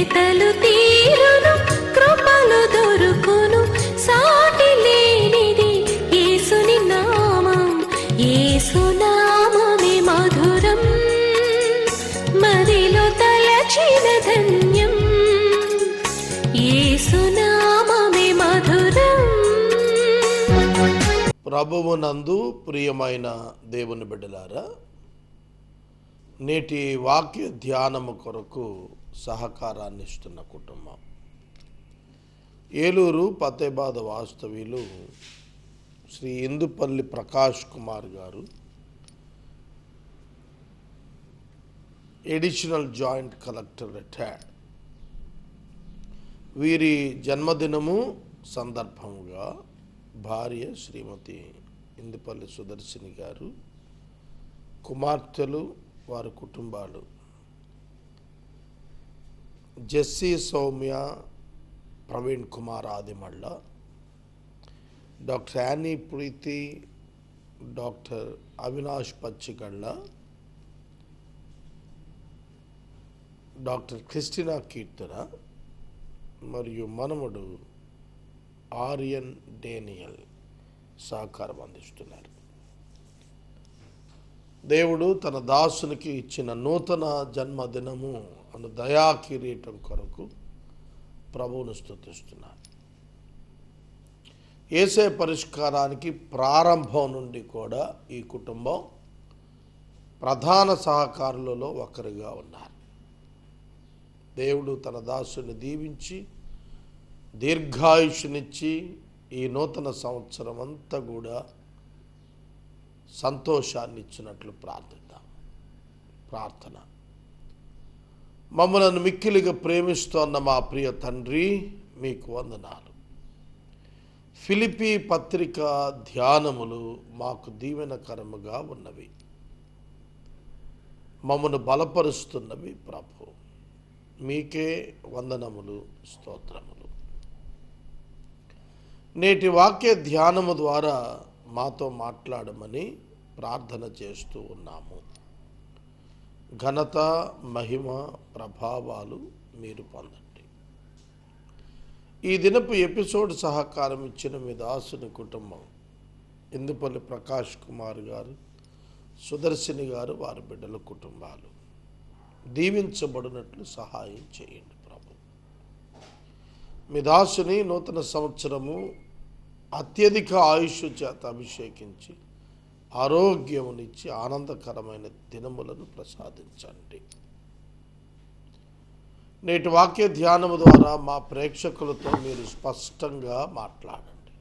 వెతలు తీరును, కృపలు దొరుకును, సాటి లేనిది యేసుని నామం. యేసునామమే మధురం, మదిలో తలచిన ధన్యం. యేసునామమే మధురం. ప్రభువునందు ప్రియమైన దేవుని బిడ్డలారా, నేటి వాక్య ధ్యానము కొరకు సహకారాన్ని ఇస్తున్న కుటుంబం ఏలూరు పతేబాద వాస్తవ్యులు శ్రీ ఇందుపల్లి ప్రకాష్ కుమార్ గారు, ఎడిషనల్ జాయింట్ కలెక్టర్ రిటైర్డ్. వీరి జన్మదినము సందర్భంగా భార్య శ్రీమతి ఇందుపల్లి సుదర్శిని గారు, కుమార్తెలు, వారి కుటుంబాలు Jessie Soumya, Praveen Kumar Adimalla, doctor Annie Preethi, doctor Avinash Pachigalla, doctor Christina Keerthana మరియు మనముడు ఆర్యన్ డేనియల్ సహకారం అందిస్తున్నారు. దేవుడు తన దాసునికి ఇచ్చిన నూతన జన్మదినము అను దయా కిరీటం కొరకు ప్రభువును స్తుతిస్తున్నారు. యేసే పరిష్కారానికి ప్రారంభం నుండి కూడా ఈ కుటుంబం ప్రధాన సహకారులలో ఒకరిగా ఉన్నారు. దేవుడు తన దాసుని దీవించి దీర్ఘాయుష్నిచ్చి ఈ నూతన సంవత్సరం అంతా కూడా సంతోషాన్ని ఇచ్చినట్లు ప్రార్థిద్దాం. ప్రార్థన. మమ్మలను మిక్కిలిగా ప్రేమిస్తోన్న మా ప్రియ తండ్రి, మీకు వందనాలు. ఫిలిప్పీ పత్రిక ధ్యానములు మాకు దీవెనకరముగా ఉన్నవి, మమ్మను బలపరుస్తున్నవి. ప్రభు, మీకే వందనములు, స్తోత్రములు. నేటి వాక్య ధ్యానము ద్వారా మాతో మాట్లాడమని ప్రార్థన చేస్తూ ఉన్నాము. ఘనత, మహిమ, ప్రభావాలు మీరు పొందండి. ఈ దినపు ఎపిసోడ్ సహకారం ఇచ్చిన మీ దాసుని కుటుంబం ఇందుపల్లి ప్రకాష్ కుమార్ గారు, సుదర్శిని గారు, వారి బిడ్డల కుటుంబాలు దీవించబడినట్లు సహాయం చేయండి. ప్రభు, మీ దాసుని నూతన సంవత్సరము అత్యధిక ఆయుష్ చేత అభిషేకించి ఆరోగ్యమునిచ్చి ఆనందకరమైన దినములను ప్రసాదించండి. నేటి వాక్య ధ్యానము ద్వారా మా ప్రేక్షకులతో మీరు స్పష్టంగా మాట్లాడండి.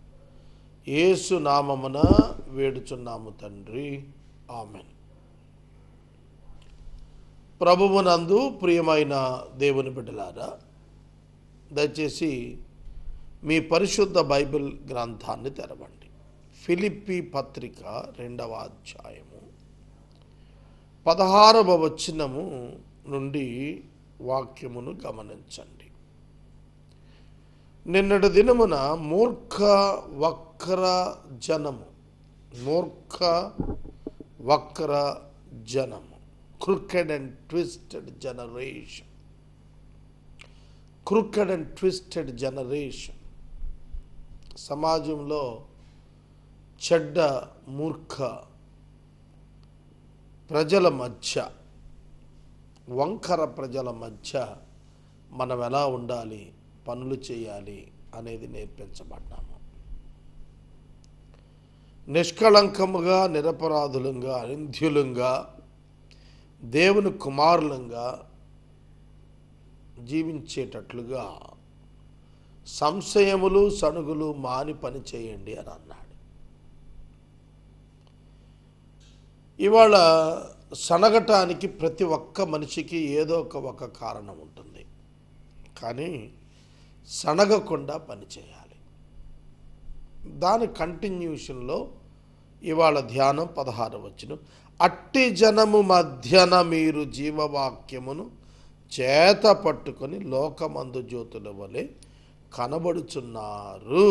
యేసు నామమున వేడుచున్నాము తండ్రి, ఆమెన్. ప్రభువునందు ప్రియమైన దేవుని బిడ్డలారా, దయచేసి మీ పరిశుద్ధ బైబిల్ గ్రంథాన్ని తెరవండి. ఫిలిప్పీ పత్రిక 2వ అధ్యాయము 16వ వచనము నుండి వాక్యమును గమనించండి. నిన్నటి దినమున మూర్ఖ వక్ర జనము, crooked and twisted generation, సమాజంలో చెడ్డ మూర్ఖ ప్రజల మధ్య, వంకర ప్రజల మధ్య మనం ఎలా ఉండాలి, పనులు చేయాలి అనేది నేర్పించబడ్డాము. నిష్కళంకముగా, నిరపరాధులంగా, అనింద్యులంగా, దేవుని కుమారులంగా జీవించేటట్లుగా సంశయములు, సణుగులు మాని పని చేయండి అని అన్నాడు. ఇవాళ సనగటానికి ప్రతి ఒక్క మనిషికి ఏదో ఒక కారణం ఉంటుంది, కానీ సనగకుండా పని చేయాలి. దాని కంటిన్యూషన్లో ఇవాళ ధ్యానం 16వ వచనం. అట్టి జనము మధ్యన మీరు జీవవాక్యమును చేత పట్టుకొని లోకమందు జ్యోతుల వలె కనబడుచున్నారు.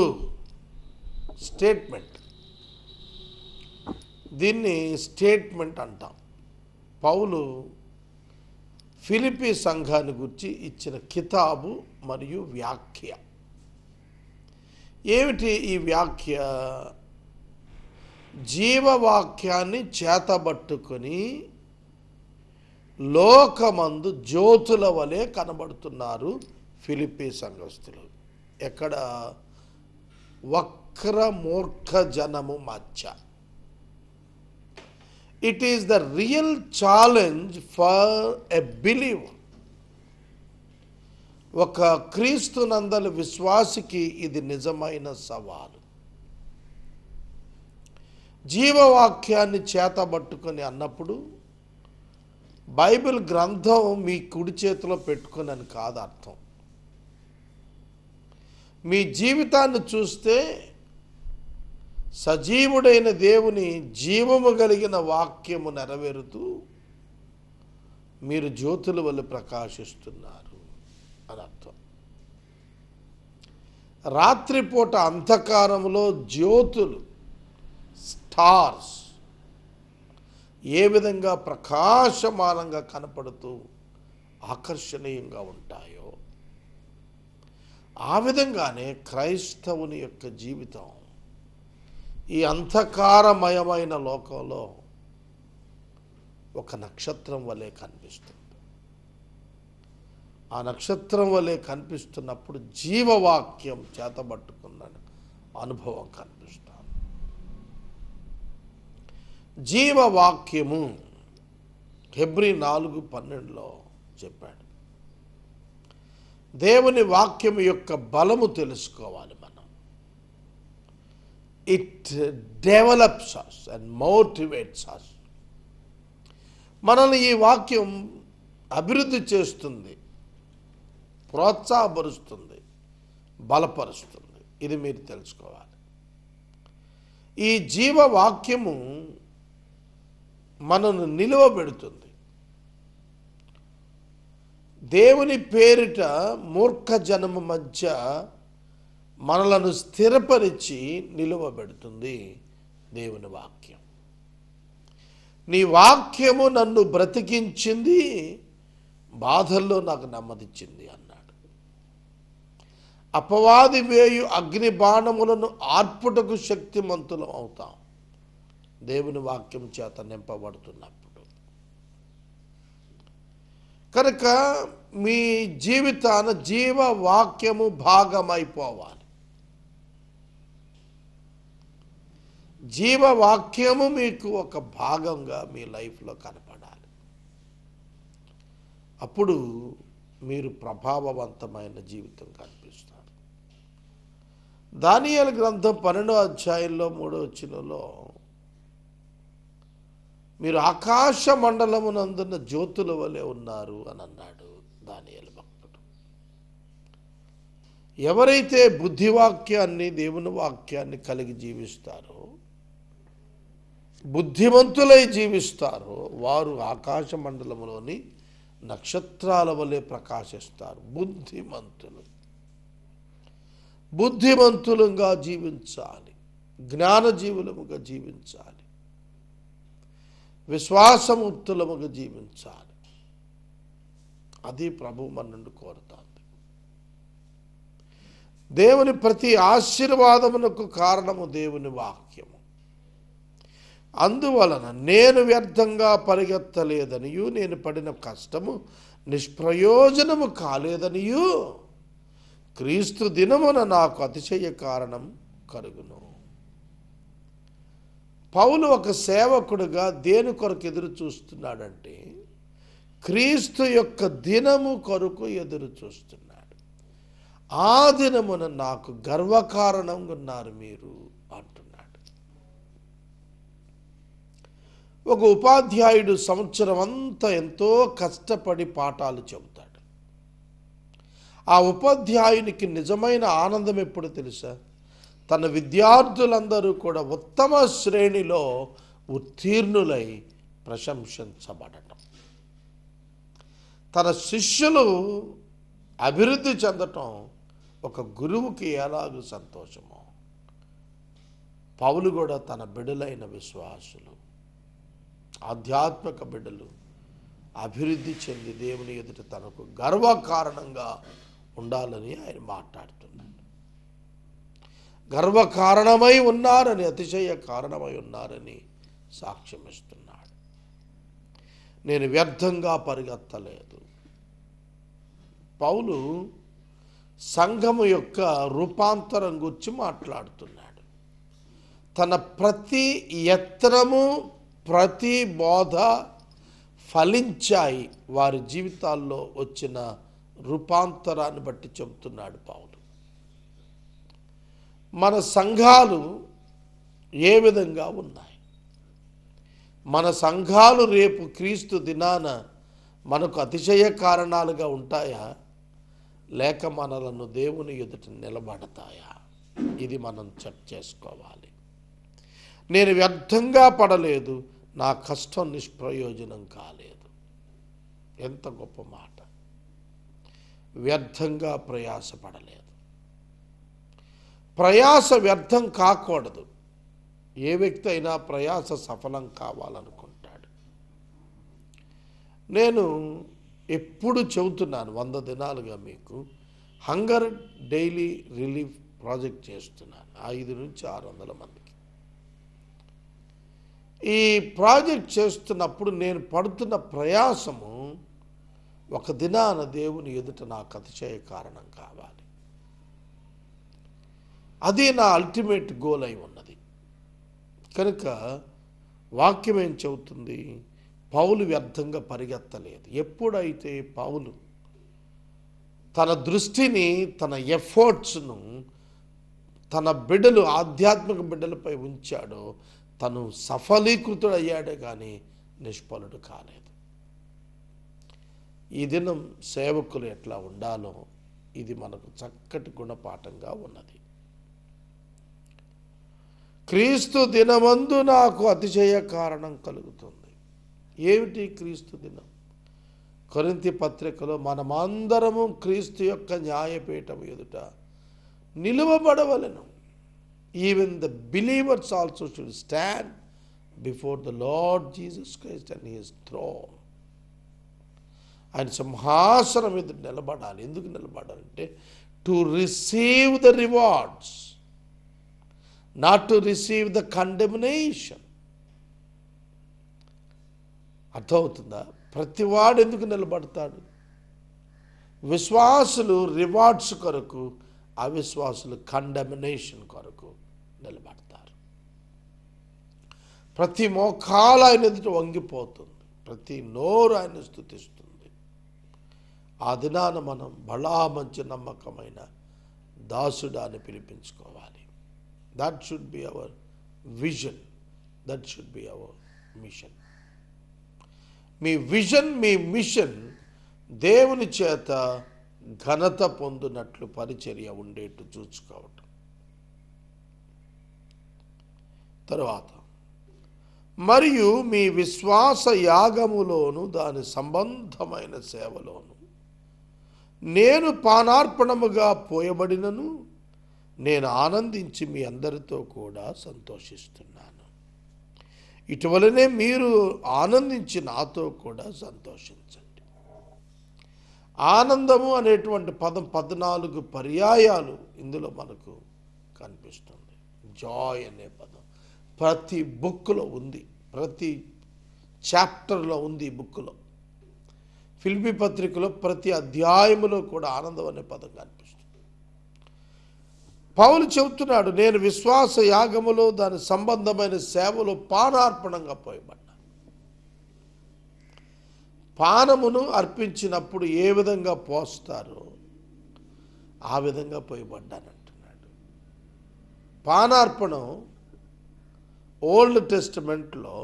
స్టేట్మెంట్. దీన్ని స్టేట్మెంట్ అంటాం. పౌలు ఫిలిప్పీ సంఘాన్ని గురించి ఇచ్చిన కితాబు మరియు వ్యాఖ్య. ఏమిటి ఈ వ్యాఖ్య? జీవవాక్యాన్ని చేతబట్టుకొని లోకమందు జ్యోతుల వలె కనబడుతున్నారు ఫిలిప్పీ సంఘస్థులు. ఎక్కడ? వక్ర మూర్ఖ జనము మధ్య. It is the real challenge for a believer. ఒక క్రీస్తునందలి విశ్వాసికి ఇది నిజమైన సవాలు. జీవవాక్యాన్ని చేతబట్టుకొని అన్నప్పుడు బైబిల్ గ్రంథం మీ కుడి చేతిలో పెట్టుకుని కాదు అర్థం. మీ జీవితాన్ని చూస్తే సజీవుడైన దేవుని జీవము కలిగిన వాక్యము నెరవేరుతూ మీరు జ్యోతుల వల్ల ప్రకాశిస్తున్నారు అని అర్థం. రాత్రిపూట అంధకారంలో జ్యోతులు, స్టార్స్ ఏ విధంగా ప్రకాశమానంగా కనపడుతూ ఆకర్షణీయంగా ఉంటాయో ఆ విధంగానే క్రైస్తవుని యొక్క జీవితం ఈ అంధకారమయమైన లోకంలో ఒక నక్షత్రం వలె కనిపిస్తుంది. ఆ నక్షత్రం వలె కనిపిస్తున్నప్పుడు జీవవాక్యం చేతబట్టుకున్న అనుభవం కనిపిస్తుంది. జీవవాక్యము హెబ్రీ 4:12 చెప్పాడు. దేవుని వాక్యం యొక్క బలము తెలుసుకోవాలి మనం. It develops us and motivates us. మనల్ని ఈ వాక్యం అభివృద్ధి చేస్తుంది, ప్రోత్సాహపరుస్తుంది, బలపరుస్తుంది. ఇది మీరు తెలుసుకోవాలి. ఈ జీవవాక్యము మనను నిలువబెడుతుంది. దేవుని పేరిట మూర్ఖ జనము మధ్య మనలను స్థిరపరిచి నిలువబెడుతుంది దేవుని వాక్యం. నీ వాక్యము నన్ను బ్రతికించింది, బాధల్లో నాకు నెమ్మదిచ్చింది అన్నాడు. అపవాది వేయు అగ్ని బాణములను ఆర్పుటకు శక్తిమంతులం అవుతాం దేవుని వాక్యం చేత నింపబడుతున్నప్పుడు. కనుక మీ జీవితాన జీవవాక్యము భాగమైపోవాలి. జీవవాక్యము మీకు ఒక భాగంగా మీ లైఫ్లో కనపడాలి. అప్పుడు మీరు ప్రభావవంతమైన జీవితం కనిపిస్తారు. దానియేలు గ్రంథం 12వ అధ్యాయంలో 3వ వచనంలో మీరు ఆకాశ మండలమునందున్న జ్యోతుల వలె ఉన్నారు అని అన్నాడు దానియేలు భక్తుడు. ఎవరైతే బుద్ధివాక్యాన్ని, దేవుని వాక్యాన్ని కలిగి జీవిస్తారో, బుద్ధిమంతులై జీవిస్తారో వారు ఆకాశ మండలములోని నక్షత్రాల వలె ప్రకాశిస్తారు. బుద్ధిమంతులుగా జీవించాలి, జ్ఞానజీవులముగా జీవించాలి, విశ్వాసముక్తులముగా జీవించాలి. అది ప్రభువు మన నుండి కోరుతాంది. దేవుని ప్రతి ఆశీర్వాదమునకు కారణము దేవుని వాక్యము. అందువలన నేను వ్యర్థంగా పరిగెత్తలేదనియు, నేను పడిన కష్టము నిష్ప్రయోజనము కాలేదనియు, క్రీస్తు దినమున నాకు అతిశయ కారణం కలుగును. పౌలు ఒక సేవకుడుగా దేని కొరకు ఎదురు చూస్తున్నాడంటే క్రీస్తు యొక్క దినము కొరకు ఎదురు చూస్తున్నాడు. ఆ దినమున నాకు గర్వకారణంగా ఉన్నారు మీరు అంటున్నాడు. ఒక ఉపాధ్యాయుడు సంవత్సరం అంతా ఎంతో కష్టపడి పాఠాలు చెబుతాడు. ఆ ఉపాధ్యాయునికి నిజమైన ఆనందం ఎప్పుడు తెలుసా? తన విద్యార్థులందరూ కూడా ఉత్తమ శ్రేణిలో ఉత్తీర్ణులై ప్రశంసించబడటం, తన శిష్యులు అభివృద్ధి చెందటం ఒక గురువుకి ఎలాగూ సంతోషమో, పౌలు కూడా తన బిడ్డలైన విశ్వాసులు, ఆధ్యాత్మిక బిడ్డలు అభివృద్ధి చెంది దేవుని ఎదుట తనకు గర్వకారణంగా ఉండాలని ఆయన మాట్లాడుతున్నాడు. గర్వకారణమై ఉన్నారని, అతిశయ కారణమై ఉన్నారని సాక్ష్యం ఇస్తున్నాడు. నేను వ్యర్థంగా పరిగెత్తలేదు. పౌలు సంఘము యొక్క రూపాంతరం గురించి మాట్లాడుతున్నాడు. తన ప్రతి యత్నము, ప్రతి బోధ ఫలించాయి వారి జీవితాల్లో వచ్చిన రూపాంతరాన్ని బట్టి చెబుతున్నాడు పౌలు. మన సంఘాలు ఏ విధంగా ఉన్నాయి? మన సంఘాలు రేపు క్రీస్తు దినాన మనకు అతిశయ కారణాలుగా ఉంటాయా, లేక మనలను దేవుని ఎదుట నిలబడతాయా? ఇది మనం చెక్ చేసుకోవాలి. నేను వ్యర్థంగా పడలేదు, నా కష్టం నిష్ప్రయోజనం కాలేదు. ఎంత గొప్ప మాట! వ్యర్థంగా ప్రయాసపడలేదు. ప్రయాస వ్యర్థం కాకూడదు. ఏ వ్యక్తి అయినా ప్రయాస సఫలం కావాలనుకుంటాడు. నేను ఎప్పుడు చెబుతున్నాను, 100 దినాలుగా మీకు హంగర్ డైలీ రిలీఫ్ ప్రాజెక్ట్ చేస్తున్నాను 5 నుంచి 600 మందికి. ఈ ప్రాజెక్ట్ చేస్తున్నప్పుడు నేను పడుతున్న ప్రయాసము ఒక దినాన దేవుని ఎదుట నాకు అతిశయ కారణం కావాలి. అది నా అల్టిమేట్ గోల్ అయి ఉన్నది. కనుక వాక్యం ఏం చెబుతుంది? పౌలు వ్యర్థంగా పరిగెత్తలేదు. ఎప్పుడైతే పౌలు తన దృష్టిని, తన ఎఫర్ట్స్ను తన బిడ్డలు, ఆధ్యాత్మిక బిడ్డలపై ఉంచాడో తను సఫలీకృతుడయ్యాడే కానీ నిష్ఫలుడు కాలేదు. ఈ దినం సేవకులు ఎట్లా ఉండాలో ఇది మనకు చక్కటి గుణపాఠంగా ఉన్నది. క్రీస్తు దినమందు నాకు అతిశయ కారణం కలుగుతుంది. ఏమిటి క్రీస్తు దినం? కొరింథీ పత్రికలో మనమందరము క్రీస్తు యొక్క న్యాయపీఠం ఎదుట నిలువబడవలెను. Even the believers also should stand before the Lord Jesus Christ and his throne. ఆయన సింహాసనం ఎదుట నిలబడాలి. ఎందుకు నిలబడాలంటే to receive the rewards, not to receive the condemnation. అర్థమవుతుందా? ప్రతివాడు ఎందుకు నిలబడతాడు? విశ్వాసులు రివార్డ్స్ కొరకు, అవిశ్వాసులు కండెమినేషన్ కొరకు నిలబడతారు. ప్రతి మోకాలు ఆయన ఎదుట వంగిపోతుంది, ప్రతి నోరు ఆయన స్తుతిస్తుంది. ఆ దినాన మనం బలా మంచి నమ్మకమైన దాసుడా అని పిలిపించుకోవాలి. That should be our vision, that should be our mission. మీ విజన్, మీ మిషన్ దేవుని చేత ఘనత పొందినట్లు పరిచర్య ఉండేట్టు చూసుకోవటం. తరువాత, మరియు మీ విశ్వాస యాగములోను దాని సంబంధమైన సేవలోను నేను పానార్పణముగా పోయబడినను నేను ఆనందించి మీ అందరితో కూడా సంతోషిస్తున్నాను. ఇటువలనే మీరు ఆనందించి నాతో కూడా సంతోషించండి. ఆనందము అనేటువంటి పదం 14 పర్యాయాలు ఇందులో మనకు కనిపిస్తుంది. జాయ్ అనే పదం ప్రతి బుక్లో ఉంది, ప్రతి చాప్టర్లో ఉంది. ఈ బుక్లో, ఫిలిప్పీ పత్రికలో ప్రతి అధ్యాయములో కూడా ఆనందం అనే పదం కనిపిస్తుంది. పౌలు చెబుతున్నాడు, నేను విశ్వాస యాగములో దాని సంబంధమైన సేవలో పానార్పణంగా పోయబడ్డా. పానమును అర్పించినప్పుడు ఏ విధంగా పోస్తారో ఆ విధంగా పోయబడ్డానంటున్నాడు. పానార్పణం ఓల్డ్ టెస్టిమెంట్లో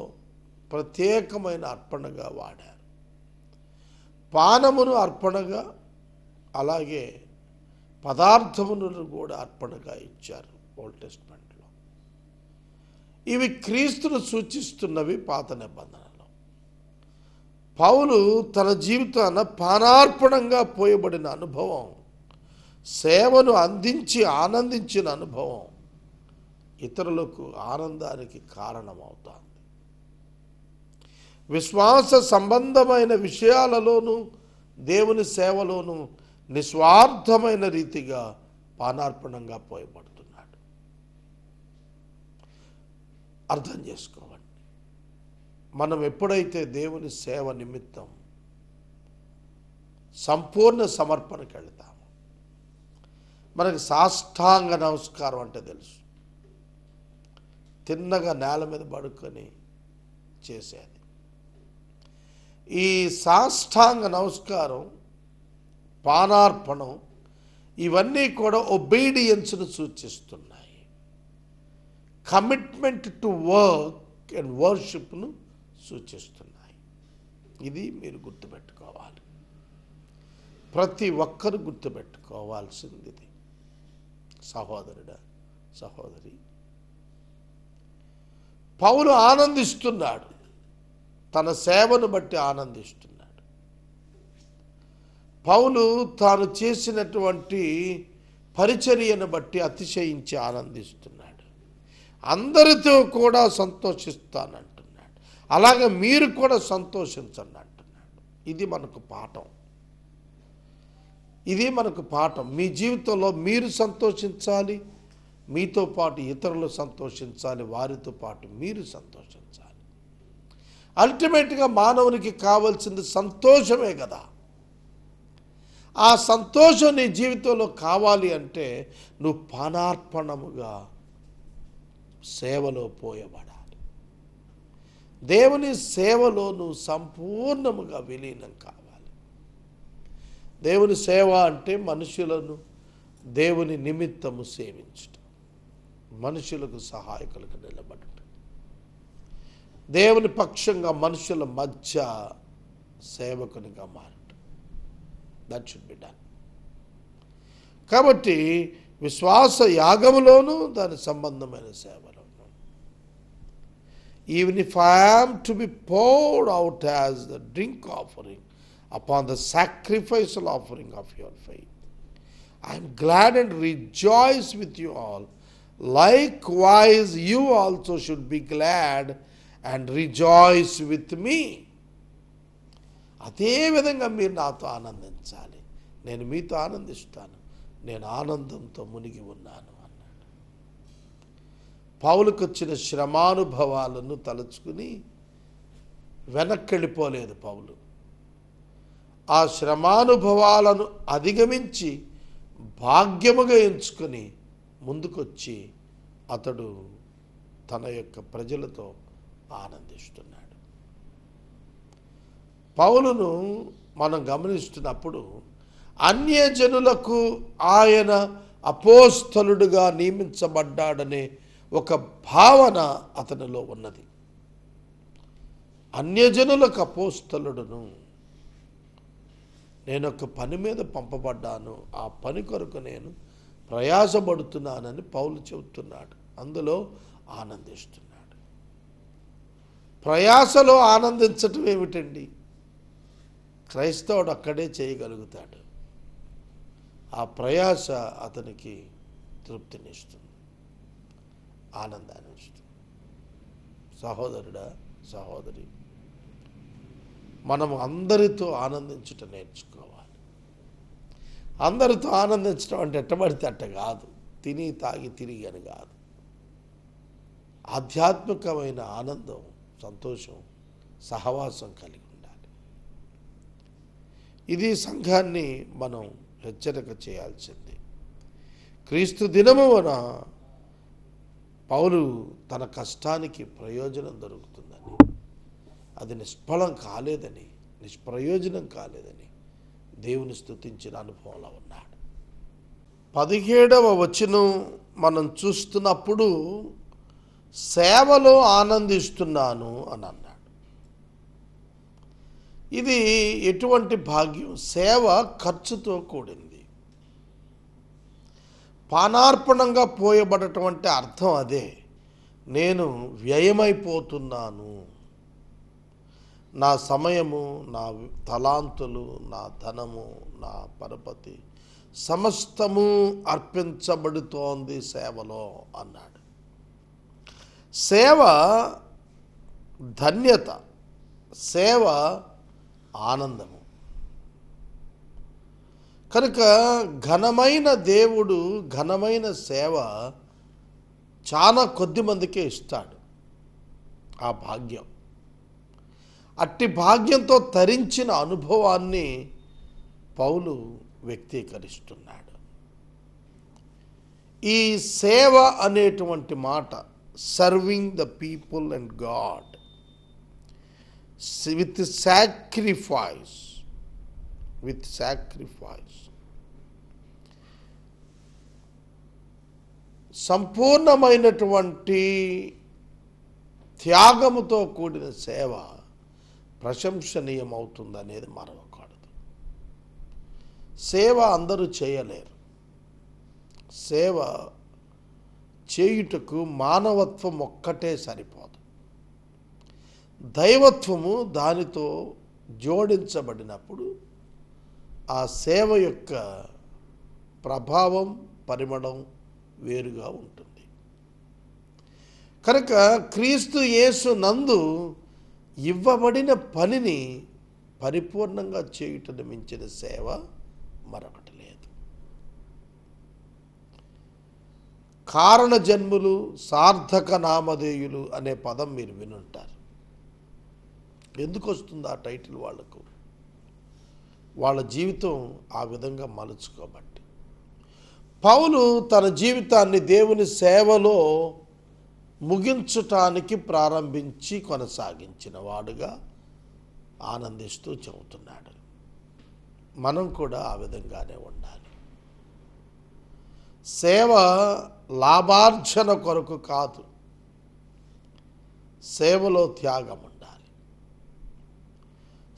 ప్రత్యేకమైన అర్పణగా వాడారు. పానమును అర్పణగా, అలాగే పదార్థములను కూడా అర్పణగా ఇచ్చారు ఓల్డ్ టెస్టిమెంట్లో. ఇవి క్రీస్తును సూచిస్తున్నవి పాత నిబంధనలో. పౌలు తన జీవితాన పానార్పణంగా పోయబడిన అనుభవం, సేవను అందించి ఆనందించిన అనుభవం ఇతరులకు ఆనందానికి కారణమవుతుంది. విశ్వాస సంబంధమైన విషయాలలోనూ దేవుని సేవలోనూ నిస్వార్థమైన రీతిగా పానార్పణంగా పోయబడుతున్నాడు. అర్థం చేసుకోవండి. మనం ఎప్పుడైతే దేవుని సేవ నిమిత్తం సంపూర్ణ సమర్పణకి వెళ్తామో, మనకి సాష్టాంగ నమస్కారం అంటే తెలుసు, తిన్నగా నేల మీద పడుకొని చేసేది. ఈ సాష్టాంగ నమస్కారం, పానార్పణం, ఇవన్నీ కూడా ఒబీడియన్స్ను సూచిస్తున్నాయి. కమిట్మెంట్ టు వర్క్ అండ్ వర్షిప్ను సూచిస్తున్నాయి. ఇది మీరు గుర్తుపెట్టుకోవాలి. ప్రతి ఒక్కరు గుర్తుపెట్టుకోవాల్సింది ఇది. సహోదరుడా, సహోదరి, పౌలు ఆనందిస్తున్నాడు, తన సేవను బట్టి ఆనందిస్తున్నాడు. పౌలు తాను చేసినటువంటి పరిచర్యను బట్టి అతిశయించి ఆనందిస్తున్నాడు. అందరితో కూడా సంతోషిస్తానంటున్నాడు. అలాగే మీరు కూడా సంతోషించండి అంటున్నాడు. ఇది మనకు పాఠం. ఇది మనకు పాఠం. మీ జీవితంలో మీరు సంతోషించాలి, మీతో పాటు ఇతరులు సంతోషించాలి, వారితో పాటు మీరు సంతోషించాలి. అల్టిమేట్గా మానవునికి కావాల్సింది సంతోషమే కదా. ఆ సంతోషం నీ జీవితంలో కావాలి అంటే నువ్వు పానార్పణముగా సేవలో పోయబడాలి. దేవుని సేవలో నువ్వు సంపూర్ణముగా విలీనం కావాలి. దేవుని సేవ అంటే మనుషులను దేవుని నిమిత్తము సేవించటం, మనుషులకు సహాయకులకు నిలబడటం, దేవుని పక్షంగా మనుషుల మధ్య సేవకునిగా మారటం. That should be done. కాబట్టి విశ్వాస యాగములోను దాని సంబంధమైన సేవలోను, even if I am to be poured out as the drink offering upon the sacrificial offering of your faith, I am glad and rejoice with you all. Likewise you also should be glad and rejoice with me. అదే విధంగా మీరు నాతో ఆనందించాలి, నేను మీతో ఆనందిస్తాను, నేను ఆనందంతో మునిగి ఉన్నాను అన్నాడు. పౌలుకు వచ్చిన శ్రమానుభవాలను తలుచుకుని వెనక్కి వెళ్ళిపోలేదు పౌలు. ఆ శ్రమానుభవాలను అధిగమించి భాగ్యముగా ఎంచుకొని ముందుకొచ్చి అతడు తన యొక్క ప్రజలతో ఆనందిస్తున్నాడు. పౌలును మనం గమనిస్తున్నప్పుడు అన్యజనులకు ఆయన అపోస్తలుడుగా నియమించబడ్డాడనే ఒక భావన అతనిలో ఉన్నది. అన్యజనులకు అపోస్తలుడును, నేను ఒక పని మీద పంపబడ్డాను, ఆ పని కొరకు నేను ప్రయాసపడుతున్నానని పౌలు చెబుతున్నాడు. అందులో ఆనందిస్తున్నాడు. ప్రయాసలో ఆనందించటం ఏమిటండి? క్రైస్తవుడు అక్కడే చేయగలుగుతాడు. ఆ ప్రయాస అతనికి తృప్తినిస్తుంది, ఆనందాన్ని ఇస్తుంది. సహోదరుడా, సహోదరి, మనం అందరితో ఆనందించటం నేర్చుకోవాలి. అందరితో ఆనందించడం అంటే ఎట్టబడితే అట్ట కాదు, తిని తాగి తిరిగి అని కాదు. ఆధ్యాత్మికమైన ఆనందం, సంతోషం, సహవాసం కలిగి ఉండాలి. ఇది సంఘాన్ని మనం హెచ్చరిక చేయాల్సింది. క్రీస్తు దినమున పౌలు తన కష్టానికి ప్రయోజనం దొరుకుతుందని, అది నిష్ఫలం కాలేదని, నిష్ప్రయోజనం కాలేదని దేవుని స్తుతించిన అనుభవంలో ఉన్నాడు. 17వ వచనం మనం చూస్తున్నప్పుడు సేవలో ఆనందిస్తున్నాను అని అన్నాడు. ఇది ఎటువంటి భాగ్యం! సేవ ఖర్చుతో కూడింది. పానార్పణంగా పోయబడటం అంటే అర్థం అదే. నేను వ్యయమైపోతున్నాను, నా సమయము, నా తలాంతులు, నా ధనము, నా పరపతి సమస్తము అర్పించబడుతోంది సేవలో అన్నాడు. సేవ ధన్యత, సేవ ఆనందము. కనుక ఘనమైన దేవుడు ఘనమైన సేవ చాలా కొద్ది మందికే ఇస్తాడు ఆ భాగ్యం. అట్టి భాగ్యంతో తరించిన అనుభవాన్ని పౌలు వ్యక్తీకరిస్తున్నాడు. ఈ సేవ అనేటువంటి మాట, serving the people and God with sacrifice, సంపూర్ణమైనటువంటి త్యాగముతో కూడిన సేవ ప్రశంసనీయమవుతుందనేది మరవకూడదు. సేవ అందరూ చేయలేరు. సేవ చేయుటకు మానవత్వం ఒక్కటే సరిపోదు. దైవత్వము దానితో జోడించబడినప్పుడు ఆ సేవ యొక్క ప్రభావం, పరిమళం వేరుగా ఉంటుంది. కనుక క్రీస్తు యేసు నందు ఇవ్వబడిన పనిని పరిపూర్ణంగా చేయుటను మించిన సేవ మరొకటి లేదు. కారణ జన్ములు, సార్థక నామధేయులు అనే పదం మీరు వినుంటారు. ఎందుకు వస్తుంది ఆ టైటిల్ వాళ్లకు? వాళ్ళ జీవితం ఆ విధంగా మలుచుకోబట్టి. పౌలు తన జీవితాన్ని దేవుని సేవలో ముగించటానికి ప్రారంభించి కొనసాగించిన వాడుగా ఆనందిస్తూ చెబుతున్నాడు. మనం కూడా ఆ విధంగానే ఉండాలి. సేవ లాభార్జన కొరకు కాదు, సేవలో త్యాగం ఉండాలి,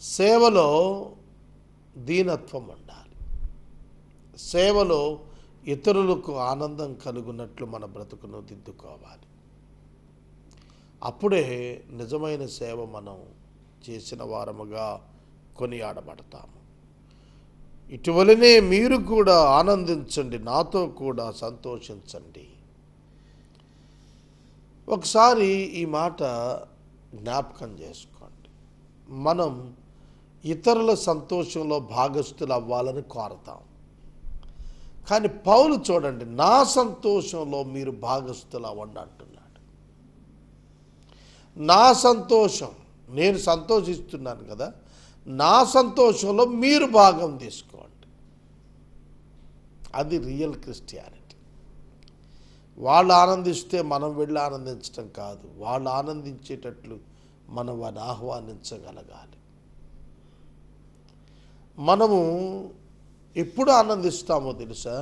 సేవలో దీనత్వం ఉండాలి, సేవలో ఇతరులకు ఆనందం కలుగునట్లు మన బ్రతుకును దిద్దుకోవాలి. అప్పుడే నిజమైన సేవ మనం చేసిన వారముగా కొనియాడబడతాము. ఇటువలనే మీరు కూడా ఆనందించండి, నాతో కూడా సంతోషించండి. ఒకసారి ఈ మాట జ్ఞాపకం చేసుకోండి. మనం ఇతరుల సంతోషంలో భాగస్థులు అవ్వాలని కోరతాం. కానీ పౌలు చూడండి, నా సంతోషంలో మీరు భాగస్థులు అవ్వండి అంటున్నాడు. నా సంతోషం, నేను సంతోషిస్తున్నాను కదా, నా సంతోషంలో మీరు భాగం తీసుకోండి. అది రియల్ క్రిస్టియానిటీ. వాళ్ళు ఆనందిస్తే మనం వెళ్ళి ఆనందించటం కాదు, వాళ్ళు ఆనందించేటట్లు మనం వారిని ఆహ్వానించగలగాలి. మనము ఎప్పుడు ఆనందిస్తామో తెలుసా?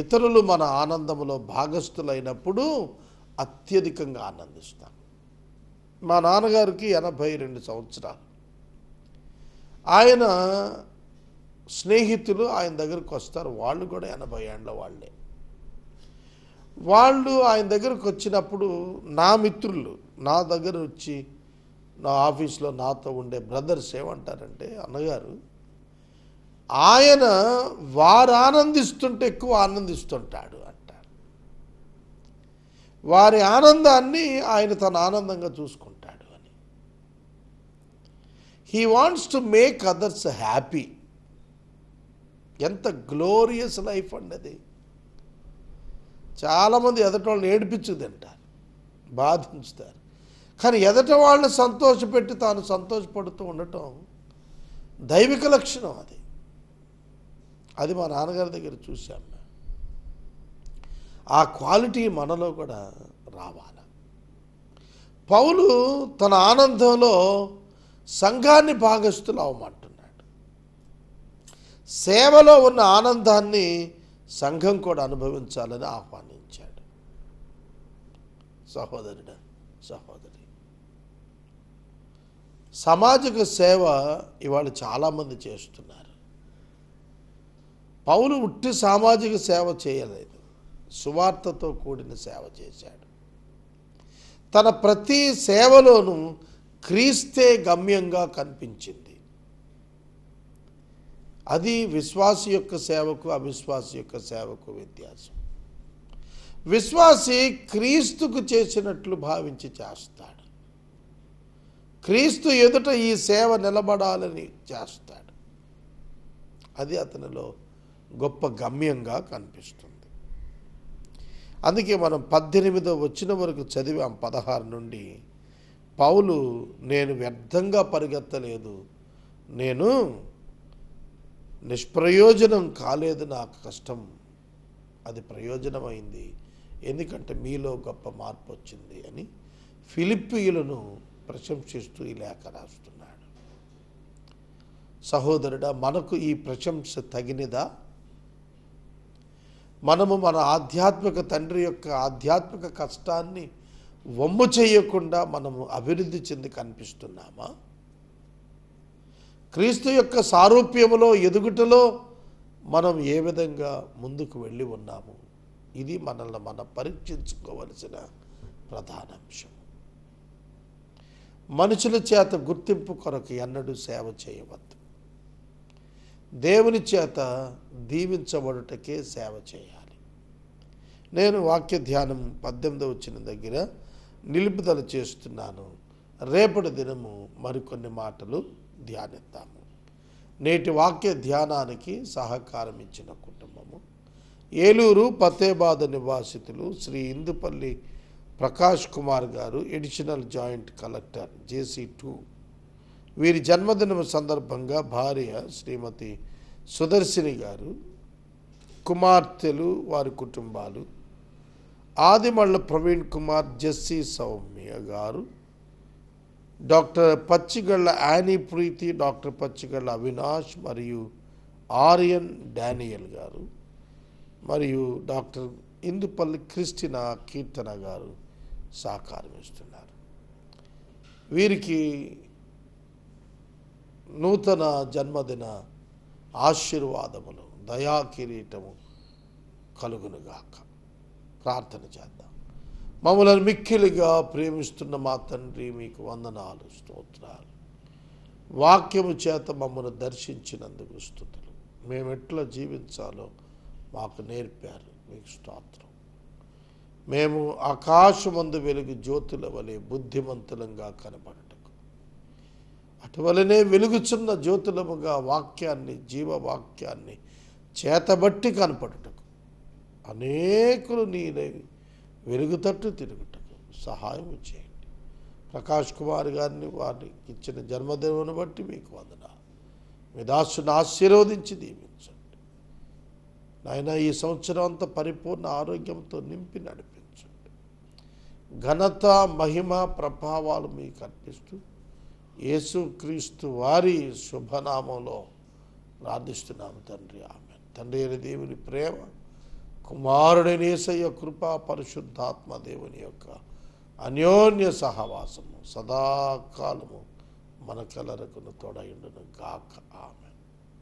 ఇతరులు మన ఆనందంలో భాగస్థులైనప్పుడు అత్యధికంగా ఆనందిస్తాం. మా నాన్నగారికి 82 సంవత్సరాలు. ఆయన స్నేహితులు ఆయన దగ్గరకు వస్తారు, వాళ్ళు కూడా 80 ఏళ్ళ వాళ్ళే. వాళ్ళు ఆయన దగ్గరకు వచ్చినప్పుడు నా మిత్రులు నా దగ్గర వచ్చి నా ఆఫీస్లో నాతో ఉండే బ్రదర్స్ ఏమంటారంటే, అన్నగారు ఆయన వారు ఆనందిస్తుంటే ఎక్కువ ఆనందిస్తుంటాడు అంటారు. వారి ఆనందాన్ని ఆయన తన ఆనందంగా చూసుకుంటాడు అని. He wants to make others happy. ఎంత గ్లోరియస్ లైఫ్ అండి అది. చాలామంది ఎదట వాళ్ళని ఏడిపించు తింటారు, బాధించుతారు. కానీ ఎదట వాళ్ళని సంతోషపెట్టి తాను సంతోషపడుతూ ఉండటం దైవిక లక్షణం. అది మా నాన్నగారి దగ్గర చూశాం. ఆ క్వాలిటీ మనలో కూడా రావాలి. పౌలు తన ఆనందంలో సంఘాన్ని భాగస్థులు అవ్వమంటున్నాడు. సేవలో ఉన్న ఆనందాన్ని సంఘం కూడా అనుభవించాలని ఆహ్వానించాడు. సహోదరుడా, సహోదరి, సామాజిక సేవ ఇవాళ చాలామంది చేస్తున్నారు. పౌలు ఉట్టి సామాజిక సేవ చేయలేదు, సువార్తతో కూడిన సేవ చేశాడు. తన ప్రతి సేవలోనూ క్రీస్తే గమ్యంగా కనిపించింది. అది విశ్వాసి యొక్క సేవకు అవిశ్వాసి యొక్క సేవకు వ్యత్యాసం. విశ్వాసి క్రీస్తుకు చేసినట్లు భావించి చేస్తాడు, క్రీస్తు ఎదుట ఈ సేవ నిలబడాలని చేస్తాడు. అది అతనిలో గొప్ప గమ్యంగా కనిపిస్తుంది. అందుకే మనం 18వ వచనం వరకు చదివాం. 16 నుండి పౌలు, నేను వ్యర్థంగా పరిగెత్తలేదు, నేను నిష్ప్రయోజనం కాలేదు, నాకు కష్టం అది ప్రయోజనమైంది, ఎందుకంటే మీలో గొప్ప మార్పు వచ్చింది అని ఫిలిప్పీయులను ప్రశంసిస్తూ ఈ లేఖ రాస్తున్నాడు. సహోదరుడా, మనకు ఈ ప్రశంస తగినదా? మనము మన ఆధ్యాత్మిక తండ్రి యొక్క ఆధ్యాత్మిక కష్టాన్ని వమ్ము చేయకుండా మనము అభివృద్ధి చెంది కనిపిస్తున్నామా? క్రీస్తు యొక్క సారూప్యములో ఎదుగుటలో మనం ఏ విధంగా ముందుకు వెళ్ళి ఉన్నాము? ఇది మనల్ని మనం పరీక్షించుకోవలసిన ప్రధాన అంశం. మనుషుల చేత గుర్తింపు కొరకు ఎన్నడూ సేవ చేయవద్దు. దేవుని చేత దీవించబడుటకే సేవ చేయాలి. నేను వాక్య ధ్యానం 18వ వచనం దగ్గర నిలుపుదల చేస్తున్నాను. రేపటి దినము మరికొన్ని మాటలు ధ్యానిద్దాము. నేటి వాక్య ధ్యానానికి సహకారం ఇచ్చిన కుటుంబము ఏలూరు ఫతేబాద్ నివాసితులు శ్రీ ఇందుపల్లి ప్రకాష్ కుమార్ గారు, ఎడిషనల్ జాయింట్ కలెక్టర్ JC2. వీరి జన్మదినం సందర్భంగా భార్య శ్రీమతి సుదర్శిని గారు, కుమార్తెలు, వారి కుటుంబాలు, ఆదిమళ్ళ ప్రవీణ్ కుమార్, జెస్సీ సౌమ్య గారు, doctor పచ్చిగళ్ళ Annie Preethi, doctor పచ్చిగళ్ళ Avinash మరియు ఆర్యన్ డానియల్ గారు, మరియు డాక్టర్ ఇందుపల్లి క్రిస్టినా కీర్తన గారు సహకారం ఇస్తున్నారు. వీరికి నూతన జన్మదిన ఆశీర్వాదములు, దయా కిరీటము కలుగునుగాక. ప్రార్థన చేద్దాం. మమ్మల్ని మిక్కిలిగా ప్రేమిస్తున్న మా తండ్రి, మీకు వందనాలు, స్తోత్రాలు. వాక్యము చేత మమ్మల్ని దర్శించినందుకు స్తుతులు. మేము ఎట్లా జీవించాలో మాకు నేర్పారు, మీకు స్తోత్రం. మేము ఆకాశమందు వెలుగు జ్యోతుల వలె బుద్ధిమంతులంగా కనబడటకు, అటువలనే వెలుగుచున్న జ్యోతులముగా వాక్యాన్ని, జీవవాక్యాన్ని చేతబట్టి కనపడుటకు, అనేకులు నీ వెలుగుతట్టు తిరుగుటకు సహాయం చేయండి. ప్రకాష్ కుమార్ గారిని, వారికి ఇచ్చిన జన్మదినమును బట్టి మీకు వందనాలు. మీ దాసుని ఆశీర్వదించి దీవించండి నాయన. ఈ సంవత్సరం అంతా పరిపూర్ణ ఆరోగ్యంతో నింపి నడిపించండి. ఘనత, మహిమ, ప్రభావాలు మీకు అర్పిస్తూ యేసుక్రీస్తు వారి శుభనామంలో ప్రార్థిస్తున్నాము తండ్రి, ఆమేన్. తండ్రి అయిన దేవుని ప్రేమ, కుమారుడైన యేసయ్య కృప, పరిశుద్ధాత్మ దేవుని యొక్క అన్యోన్య సహవాసము సదాకాలము మనకెల్లరకును తోడయుండును గాక. ఆమేన్.